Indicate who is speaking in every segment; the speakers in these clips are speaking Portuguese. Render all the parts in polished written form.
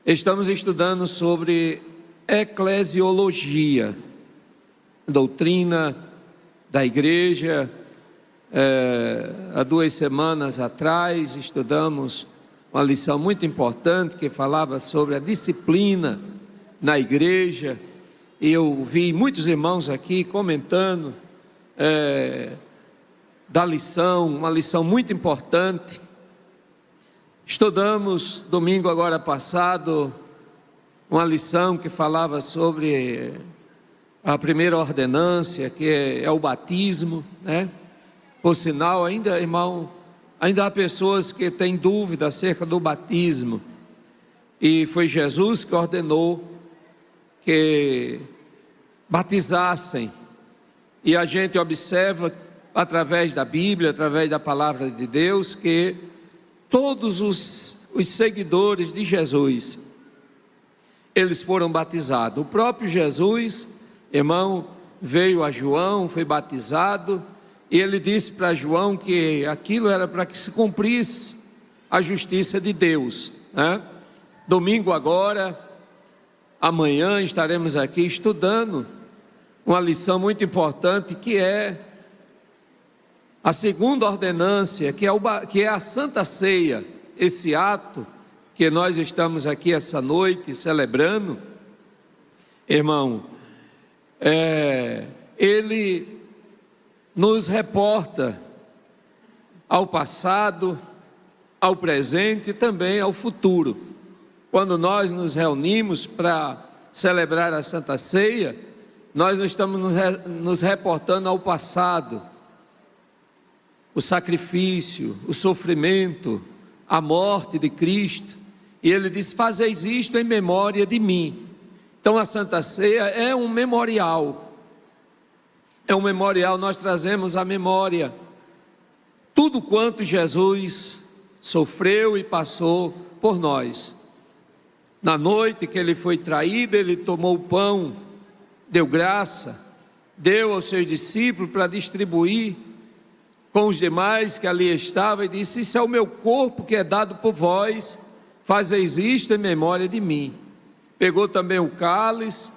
Speaker 1: Estamos estudando sobre eclesiologia, doutrina da igreja. Há 2 semanas atrás estudamos uma lição muito importante que falava sobre a disciplina na igreja, e eu vi muitos irmãos aqui comentando da lição, uma lição muito importante. Estudamos domingo agora passado uma lição que falava sobre a primeira ordenância, que é o batismo, né? Por sinal, ainda, irmão, ainda há pessoas que têm dúvida acerca do batismo, e foi Jesus que ordenou que batizassem, e a gente observa através da Bíblia, através da palavra de Deus, que todos os seguidores de Jesus, eles foram batizados. O próprio Jesus, irmão, veio a João, foi batizado, e ele disse para João que aquilo era para que se cumprisse a justiça de Deus, né? Domingo agora, amanhã estaremos aqui estudando uma lição muito importante, que é a segunda ordenância, que é a Santa Ceia. Esse ato que nós estamos aqui essa noite celebrando, irmão, ele nos reporta ao passado, ao presente e também ao futuro. Quando nós nos reunimos para celebrar a Santa Ceia, nós não estamos nos reportando ao passado, o sacrifício, o sofrimento, a morte de Cristo, e ele diz: fazeis isto em memória de mim. Então a Santa Ceia é um memorial, nós trazemos à memória tudo quanto Jesus sofreu e passou por nós. Na noite que ele foi traído, ele tomou o pão, deu graça, deu aos seus discípulos para distribuir com os demais que ali estavam, e disse: isso é o meu corpo que é dado por vós, fazeis isto em memória de mim. Pegou também o cálice,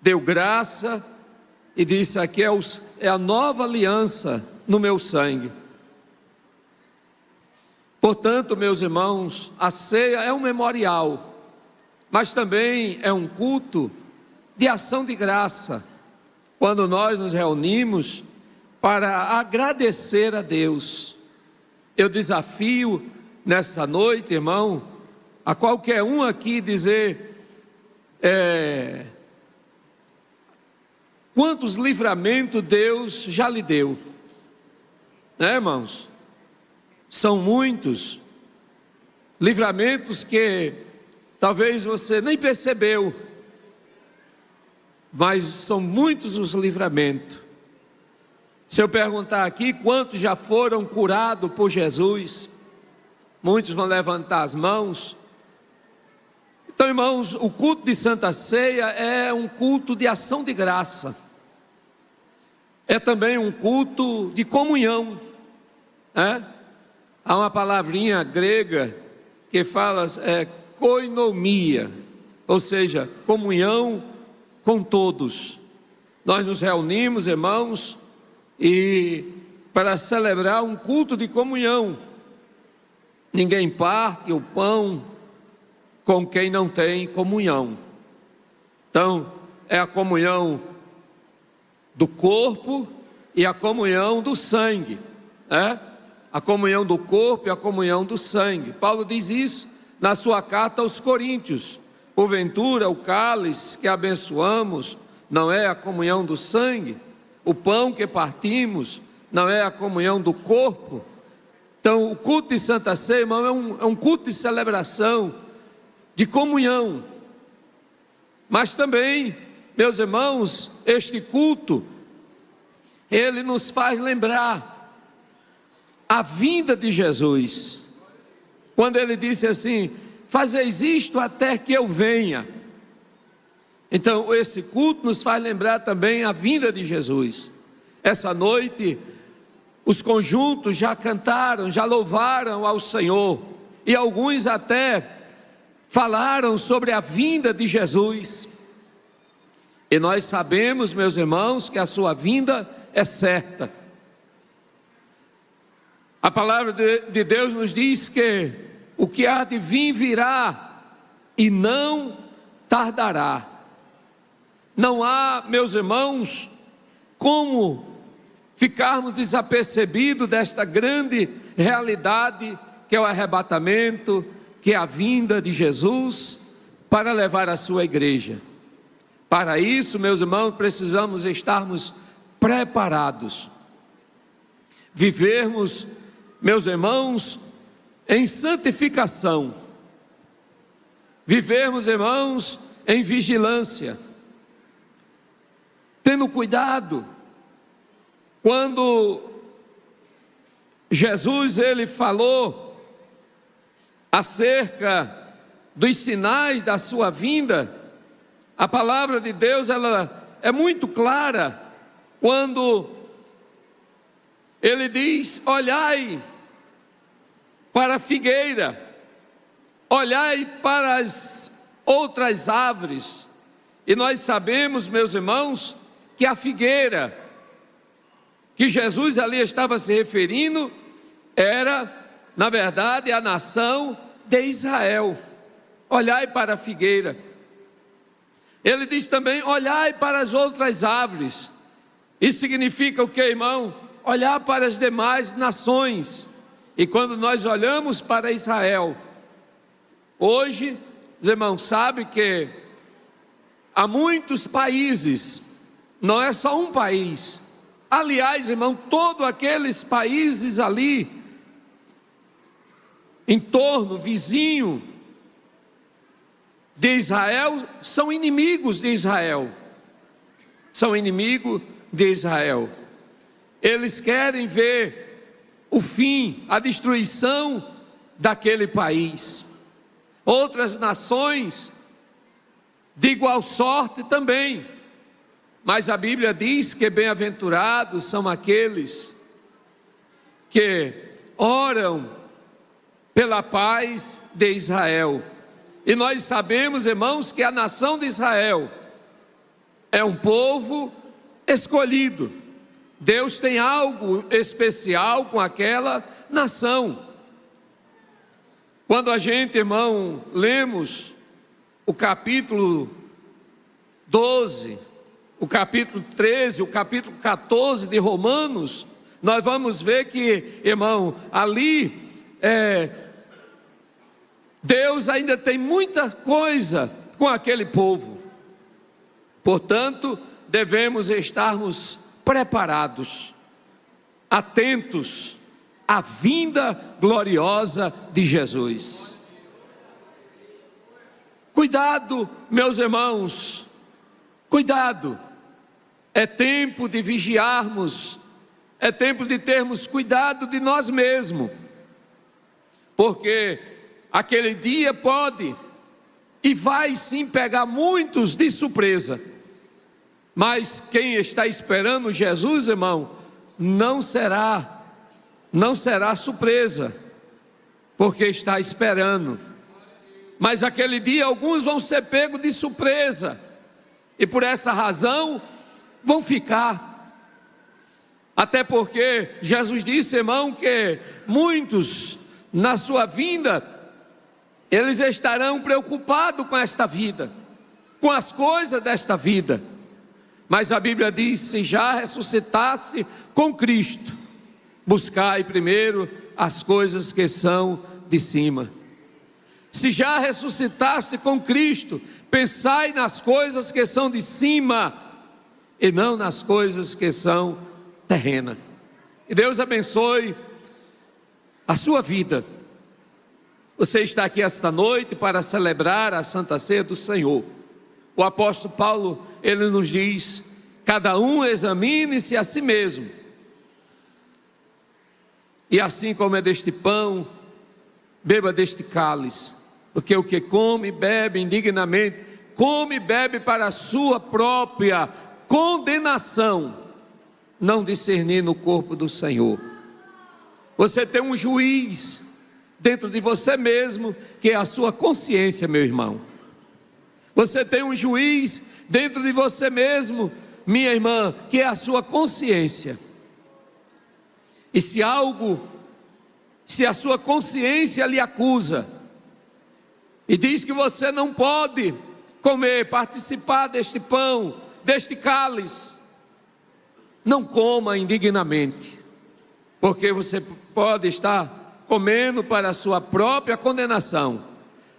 Speaker 1: deu graça e disse: aqui é a nova aliança no meu sangue. Portanto, meus irmãos, a ceia é um memorial, mas também é um culto de ação de graça, quando nós nos reunimos para agradecer a Deus. Eu desafio nessa noite, irmão, a qualquer um aqui dizer quantos livramentos Deus já lhe deu, né, irmãos? São muitos livramentos que talvez você nem percebeu, mas são muitos os livramentos. Se eu perguntar aqui quantos já foram curados por Jesus, muitos vão levantar as mãos. Então, irmãos, o culto de Santa Ceia é um culto de ação de graça, é também um culto de comunhão, né? Há uma palavrinha grega que fala koinomia, ou seja, comunhão com todos. Nós nos reunimos, irmãos, e para celebrar um culto de comunhão. Ninguém parte o pão com quem não tem comunhão. Então, é a comunhão do corpo e a comunhão do sangue, né? A comunhão do corpo e a comunhão do sangue. Paulo diz isso na sua carta aos Coríntios: porventura o cálice que abençoamos não é a comunhão do sangue? O pão que partimos não é a comunhão do corpo? Então, o culto de Santa Ceia, irmão, é um culto de celebração, de comunhão. Mas também, meus irmãos, este culto, ele nos faz lembrar a vinda de Jesus, quando ele disse assim: fazeis isto até que eu venha. Então, esse culto nos faz lembrar também a vinda de Jesus. Essa noite, os conjuntos já cantaram, já louvaram ao Senhor, e alguns até falaram sobre a vinda de Jesus. E nós sabemos, meus irmãos, que a sua vinda é certa. A palavra de Deus nos diz que o que há de vir virá e não tardará. Não há, meus irmãos, como ficarmos desapercebidos desta grande realidade que é o arrebatamento, que é a vinda de Jesus para levar a sua igreja. Para isso, meus irmãos, precisamos estarmos preparados, vivermos, meus irmãos, em santificação, vivermos, irmãos, em vigilância, tendo cuidado. Quando Jesus ele falou acerca dos sinais da sua vinda, a palavra de Deus ela é muito clara quando ele diz: olhai para a figueira, olhai para as outras árvores. E nós sabemos, meus irmãos, que a figueira que Jesus ali estava se referindo era, na verdade, a nação de Israel. Olhai para a figueira. Ele diz também: olhai para as outras árvores. Isso significa o que, irmão? Olhar para as demais nações. E quando nós olhamos para Israel, hoje, os irmãos sabem que há muitos países, não é só um país. Aliás, irmão, todos aqueles países ali, em torno, vizinho de Israel, são inimigos de Israel. São inimigos de Israel. Eles querem ver o fim, a destruição daquele país. Outras nações, de igual sorte também. Mas a Bíblia diz que bem-aventurados são aqueles que oram pela paz de Israel. E nós sabemos, irmãos, que a nação de Israel é um povo escolhido. Deus tem algo especial com aquela nação. Quando a gente, irmão, lemos o capítulo 12, o capítulo 13, o capítulo 14 de Romanos, nós vamos ver que, irmão, ali Deus ainda tem muita coisa com aquele povo. Portanto, devemos estarmos preparados, atentos à vinda gloriosa de Jesus. Cuidado, meus irmãos, cuidado. É tempo de vigiarmos, é tempo de termos cuidado de nós mesmos, porque aquele dia pode e vai sim pegar muitos de surpresa, mas quem está esperando Jesus, irmão, não será surpresa, porque está esperando. Mas aquele dia alguns vão ser pegos de surpresa, e por essa razão vão ficar. Até porque Jesus disse, irmão, que muitos na sua vinda, eles estarão preocupados com esta vida, com as coisas desta vida. Mas a Bíblia diz: se já ressuscitasse com Cristo, buscai primeiro as coisas que são de cima. Se já ressuscitasse com Cristo, pensai nas coisas que são de cima e não nas coisas que são terrenas. E Deus abençoe a sua vida. Você está aqui esta noite para celebrar a Santa Ceia do Senhor. O apóstolo Paulo, ele nos diz: cada um examine-se a si mesmo, e assim como é deste pão, beba deste cálice, porque o que come e bebe indignamente, come e bebe para a sua própria condenação, não discernindo o corpo do Senhor. Você tem um juiz dentro de você mesmo, que é a sua consciência, meu irmão. Você tem um juiz dentro de você mesmo, minha irmã, que é a sua consciência. E se a sua consciência lhe acusa e diz que você não pode comer, participar deste pão, deste cálice, não coma indignamente, porque você pode estar comendo para a sua própria condenação.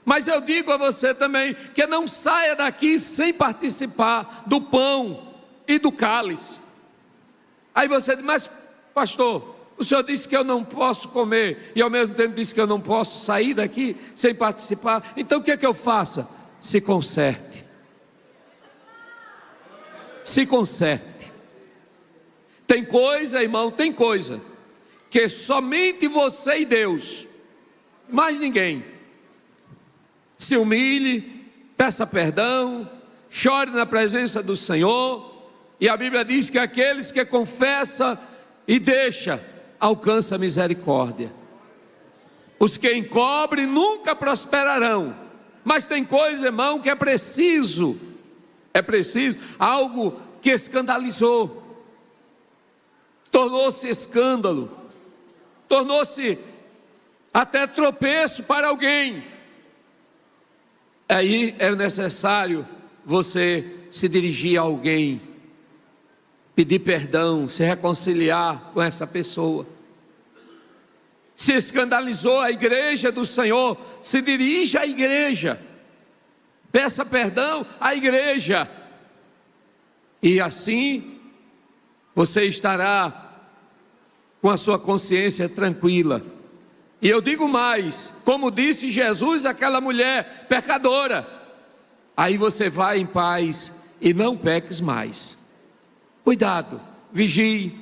Speaker 1: Mas eu digo a você também, que não saia daqui sem participar do pão e do cálice. Aí você diz, mas pastor, o senhor disse que eu não posso comer, e ao mesmo tempo disse que eu não posso sair daqui sem participar. Então o que é que eu faça? Se conserte. Se conserte. Tem coisa, irmão, tem coisa, que somente você e Deus, mais ninguém. Se humilhe, peça perdão, chore na presença do Senhor. E a Bíblia diz que aqueles que confessam e deixam, alcançam a misericórdia. Os que encobrem nunca prosperarão. Mas tem coisa, irmão, que é preciso algo que escandalizou, tornou-se escândalo, tornou-se até tropeço para alguém. Aí é necessário você se dirigir a alguém, pedir perdão, se reconciliar com essa pessoa. Se escandalizou a igreja do Senhor, se dirija à igreja, peça perdão à igreja, e assim você estará com a sua consciência tranquila. E eu digo mais, como disse Jesus àquela mulher pecadora, aí você vai em paz e não peques mais. Cuidado, vigie,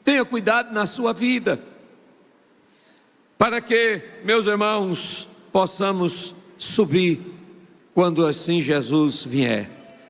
Speaker 1: tenha cuidado na sua vida, para que, meus irmãos, possamos subir quando assim Jesus vier.